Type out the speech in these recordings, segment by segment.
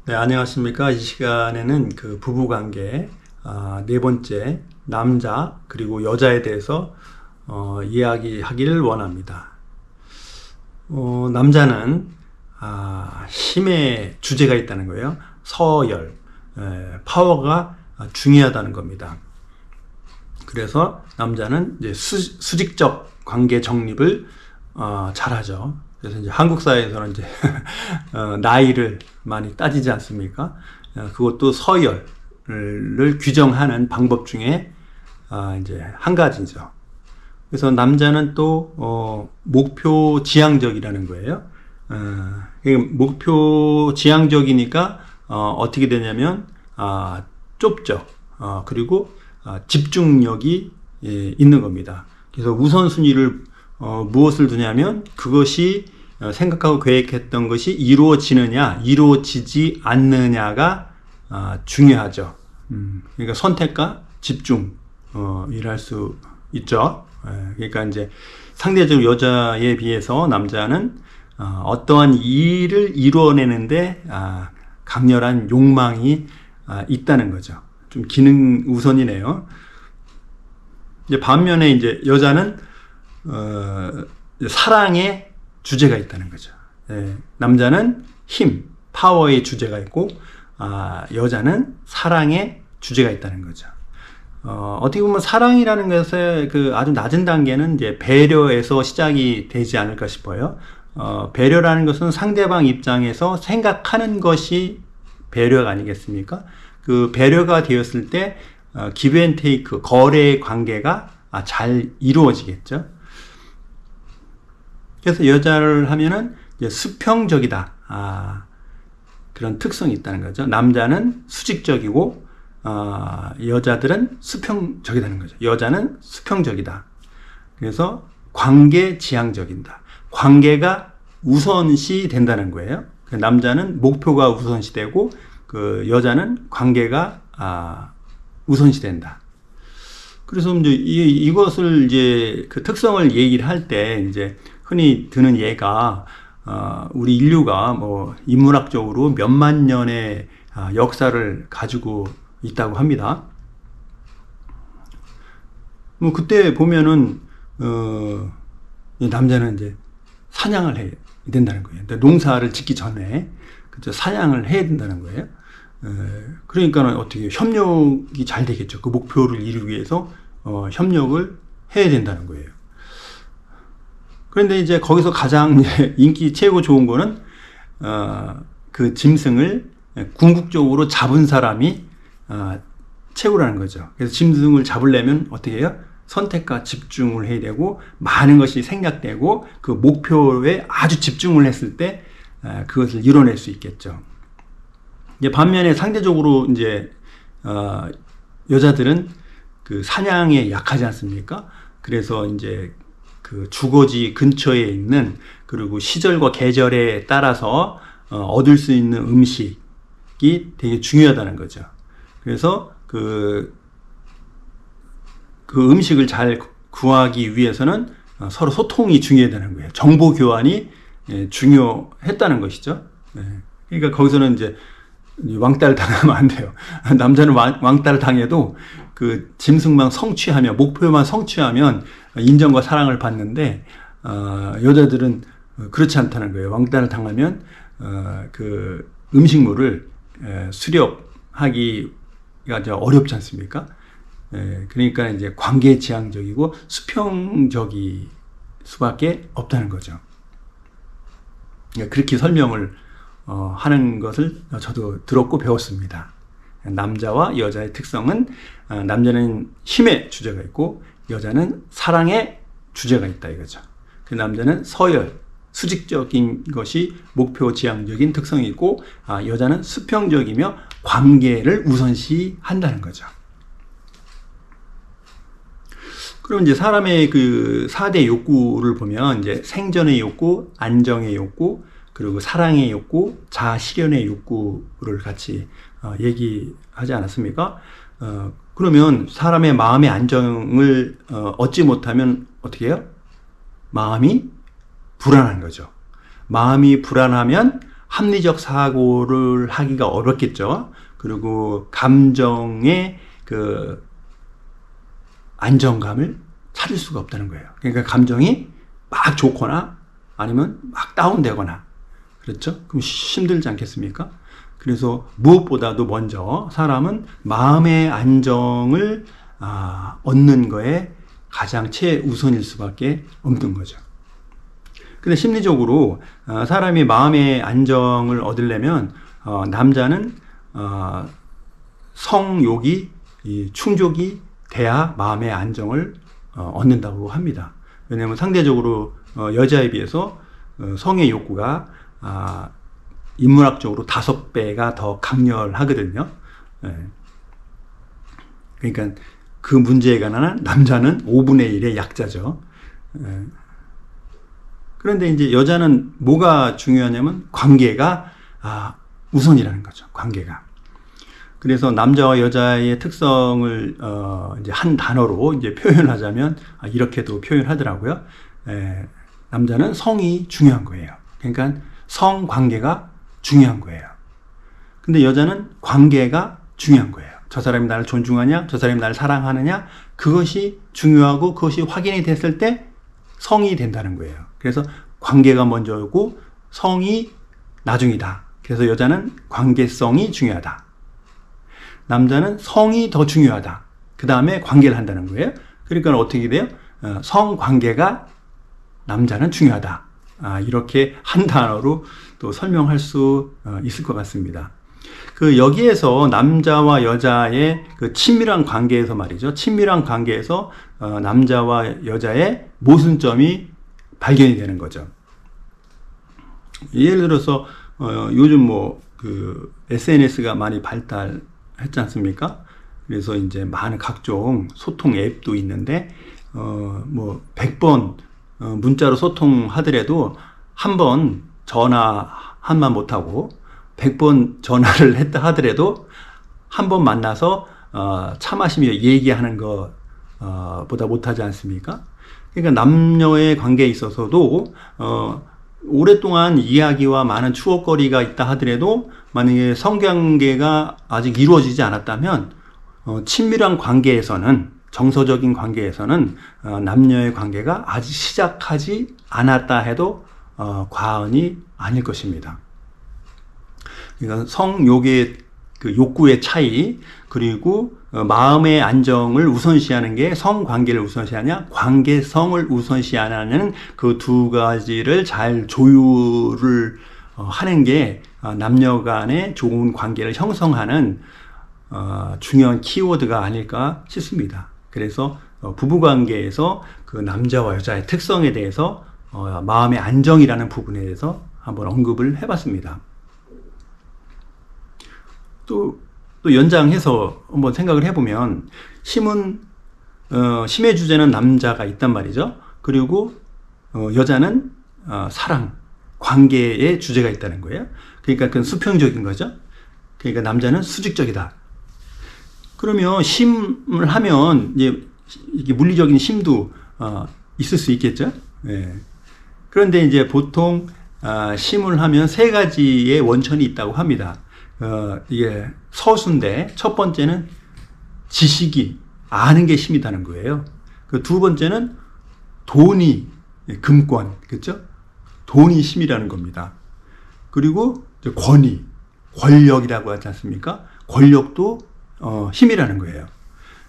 네, 안녕하십니까. 이 시간에는 그 부부관계, 네 번째, 남자, 그리고 여자에 대해서, 이야기하기를 원합니다. 남자는, 힘의 주제가 있다는 거예요. 서열, 파워가 중요하다는 겁니다. 그래서 남자는 이제 수직적 관계 정립을, 잘하죠. 그래서 이제 한국 사회에서는 이제 나이를 많이 따지지 않습니까? 그것도 서열을 규정하는 방법 중에 이제 한 가지죠. 그래서 남자는 또 목표 지향적이라는 거예요. 목표 지향적이니까 어떻게 되냐면 좁죠. 그리고 집중력이 있는 겁니다. 그래서 우선순위를 무엇을 두냐면 그것이 생각하고 계획했던 것이 이루어지느냐 이루어지지 않느냐가 중요하죠. 그러니까 선택과 집중이랄 수 있죠. 그러니까 이제 상대적으로 여자에 비해서 남자는 어떠한 일을 이루어내는데 강렬한 욕망이 있다는 거죠. 좀 기능 우선이네요. 이제 반면에 이제 여자는 사랑의 주제가 있다는 거죠. 남자는 힘, 파워의 주제가 있고, 여자는 사랑의 주제가 있다는 거죠. 어떻게 보면 사랑이라는 것의 그 아주 낮은 단계는 이제 배려에서 시작이 되지 않을까 싶어요. 배려라는 것은 상대방 입장에서 생각하는 것이 배려가 아니겠습니까? 그 배려가 되었을 때, 기브 앤 테이크, 거래의 관계가 잘 이루어지겠죠. 그래서 여자를 하면은 이제 수평적이다. 그런 특성이 있다는 거죠. 남자는 수직적이고, 여자들은 수평적이라는 거죠. 여자는 수평적이다. 그래서 관계 지향적이다. 관계가 우선시 된다는 거예요. 남자는 목표가 우선시 되고, 그 여자는 관계가 우선시 된다. 그래서 이제 이것을 이제 그 특성을 얘기를 할 때 이제 흔히 드는 예가 우리 인류가 뭐 인문학적으로 몇만 년의 역사를 가지고 있다고 합니다. 뭐 그때 보면은 남자는 이제 사냥을 해야 된다는 거예요. 농사를 짓기 전에 그죠, 사냥을 해야 된다는 거예요. 그러니까 어떻게 협력이 잘 되겠죠. 그 목표를 이루기 위해서 협력을 해야 된다는 거예요. 그런데 이제 거기서 가장 인기 최고 좋은 거는 그 짐승을 궁극적으로 잡은 사람이 최고라는 거죠. 그래서 짐승을 잡으려면 어떻게 해요? 선택과 집중을 해야 되고 많은 것이 생략되고 그 목표에 아주 집중을 했을 때 그것을 이뤄낼 수 있겠죠. 이제 반면에 상대적으로 이제 여자들은 그 사냥에 약하지 않습니까? 그래서 이제 그 주거지 근처에 있는 그리고 시절과 계절에 따라서 얻을 수 있는 음식이 되게 중요하다는 거죠. 그래서 그 음식을 잘 구하기 위해서는 서로 소통이 중요하다는 거예요. 정보 교환이 중요했다는 것이죠. 그러니까 거기서는 이제 왕따를 당하면 안 돼요. 남자는 왕따를 당해도 그 짐승만 성취하면, 목표만 성취하면 인정과 사랑을 받는데, 여자들은 그렇지 않다는 거예요. 왕따를 당하면, 그 음식물을 수렵하기가 이제 어렵지 않습니까? 그러니까 이제 관계 지향적이고 수평적일 수밖에 없다는 거죠. 그렇게 설명을 하는 것을 저도 들었고 배웠습니다. 남자와 여자의 특성은 남자는 힘의 주제가 있고 여자는 사랑의 주제가 있다 이거죠. 그 남자는 서열, 수직적인 것이 목표 지향적인 특성이 있고 여자는 수평적이며 관계를 우선시한다는 거죠. 그럼 이제 사람의 그 4대 욕구를 보면 이제 생존의 욕구, 안정의 욕구, 그리고 사랑의 욕구, 자아 실현의 욕구를 같이 얘기하지 않았습니까? 그러면 사람의 마음의 안정을 얻지 못하면 어떻게 해요? 마음이 불안한 거죠. 마음이 불안하면 합리적 사고를 하기가 어렵겠죠. 그리고 감정의 그 안정감을 찾을 수가 없다는 거예요. 그러니까 감정이 막 좋거나 아니면 막 다운되거나, 그렇죠? 그럼 힘들지 않겠습니까? 그래서 무엇보다도 먼저 사람은 마음의 안정을 얻는 거에 가장 최우선일 수밖에 없는 거죠. 근데 심리적으로 사람이 마음의 안정을 얻으려면 남자는 성욕이 충족이 돼야 마음의 안정을 얻는다고 합니다. 왜냐하면 상대적으로 여자에 비해서 성의 욕구가 인문학적으로 5배가 더 강렬하거든요. 그러니까 그 문제에 관한 남자는 5분의 1의 약자죠. 그런데 이제 여자는 뭐가 중요하냐면 관계가 우선이라는 거죠. 관계가. 그래서 남자와 여자의 특성을 이제 한 단어로 이제 표현하자면 이렇게도 표현하더라고요. 남자는 성이 중요한 거예요. 그러니까 성 관계가 중요한 거예요. 근데 여자는 관계가 중요한 거예요. 저 사람이 나를 존중하냐, 저 사람이 나를 사랑하느냐, 그것이 중요하고 그것이 확인이 됐을 때 성이 된다는 거예요. 그래서 관계가 먼저고 성이 나중이다. 그래서 여자는 관계성이 중요하다. 남자는 성이 더 중요하다. 그 다음에 관계를 한다는 거예요. 그러니까 어떻게 돼요? 성관계가 남자는 중요하다. 이렇게 한 단어로 또 설명할 수 있을 것 같습니다. 그 여기에서 남자와 여자의 그 친밀한 관계에서 말이죠. 친밀한 관계에서 남자와 여자의 모순점이 발견이 되는 거죠. 예를 들어서 요즘 뭐 그 SNS가 많이 발달했지 않습니까? 그래서 이제 많은 각종 소통 앱도 있는데 뭐 100번 문자로 소통하더라도 한 번 전화 한만 못하고 100번 전화를 했다 하더라도 한 번 만나서 차 마시며 얘기하는 것보다 못하지 않습니까? 그러니까 남녀의 관계에 있어서도 오랫동안 이야기와 많은 추억거리가 있다 하더라도 만약에 성관계가 아직 이루어지지 않았다면 친밀한 관계에서는, 정서적인 관계에서는 남녀의 관계가 아직 시작하지 않았다 해도 과언이 아닐 것입니다. 그러니까 성욕의 그 욕구의 차이, 그리고 마음의 안정을 우선시하는 게 성관계를 우선시하냐, 관계성을 우선시하냐는 그 두 가지를 잘 조율을 하는 게 남녀 간의 좋은 관계를 형성하는 중요한 키워드가 아닐까 싶습니다. 그래서 부부관계에서 그 남자와 여자의 특성에 대해서 마음의 안정이라는 부분에 대해서 한번 언급을 해봤습니다. 또 연장해서 한번 생각을 해보면 심의 주제는 남자가 있단 말이죠. 그리고 여자는 사랑, 관계의 주제가 있다는 거예요. 그러니까 그건 수평적인 거죠. 그러니까 남자는 수직적이다. 그러면 심을 하면 이게 물리적인 심도 있을 수 있겠죠. 그런데 이제 보통 심을 하면 3가지의 원천이 있다고 합니다. 이게 서수인데 첫 번째는 지식이, 아는 게 심이다는 거예요. 그 두 번째는 돈이, 금권, 그렇죠? 돈이 심이라는 겁니다. 그리고 권위, 권력이라고 하지 않습니까? 권력도 힘이라는 거예요.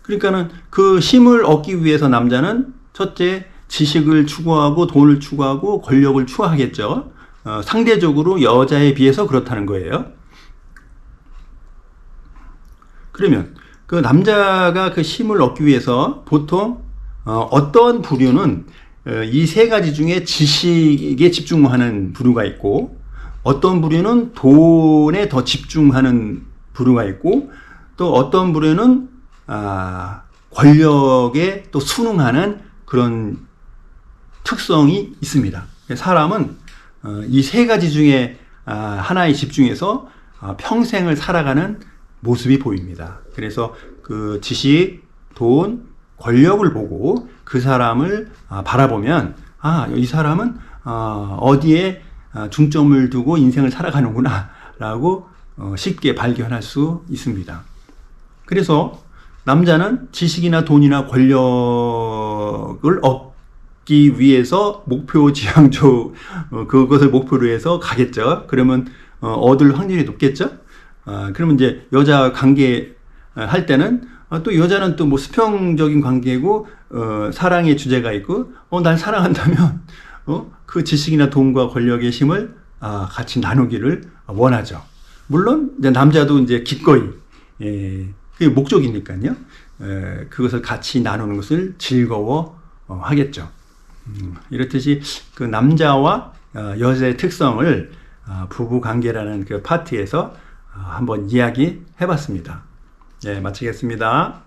그러니까는 그 힘을 얻기 위해서 남자는 첫째 지식을 추구하고 돈을 추구하고 권력을 추구하겠죠. 상대적으로 여자에 비해서 그렇다는 거예요. 그러면 그 남자가 그 힘을 얻기 위해서 보통 어떤 부류는 이 3가지 중에 지식에 집중하는 부류가 있고, 어떤 부류는 돈에 더 집중하는 부류가 있고, 또 어떤 부류는 권력에 또 순응하는 그런 특성이 있습니다. 사람은 이 3가지 중에 하나에 집중해서 평생을 살아가는 모습이 보입니다. 그래서 그 지식, 돈, 권력을 보고 그 사람을 바라보면 이 사람은 어디에 중점을 두고 인생을 살아가는구나라고 쉽게 발견할 수 있습니다. 그래서 남자는 지식이나 돈이나 권력을 얻기 위해서 목표 지향 쪽 그것을 목표로 해서 가겠죠. 그러면 얻을 확률이 높겠죠. 그러면 이제 여자 관계 할 때는 또 여자는 또 뭐 수평적인 관계고 사랑의 주제가 있고 날 사랑한다면 그 지식이나 돈과 권력의 힘을 같이 나누기를 원하죠. 물론 이제 남자도 이제 기꺼이 그게 목적이니까요. 그것을 같이 나누는 것을 즐거워 하겠죠. 이렇듯이 그 남자와 여자의 특성을 부부 관계라는 그 파트에서 한번 이야기해 봤습니다. 네, 마치겠습니다.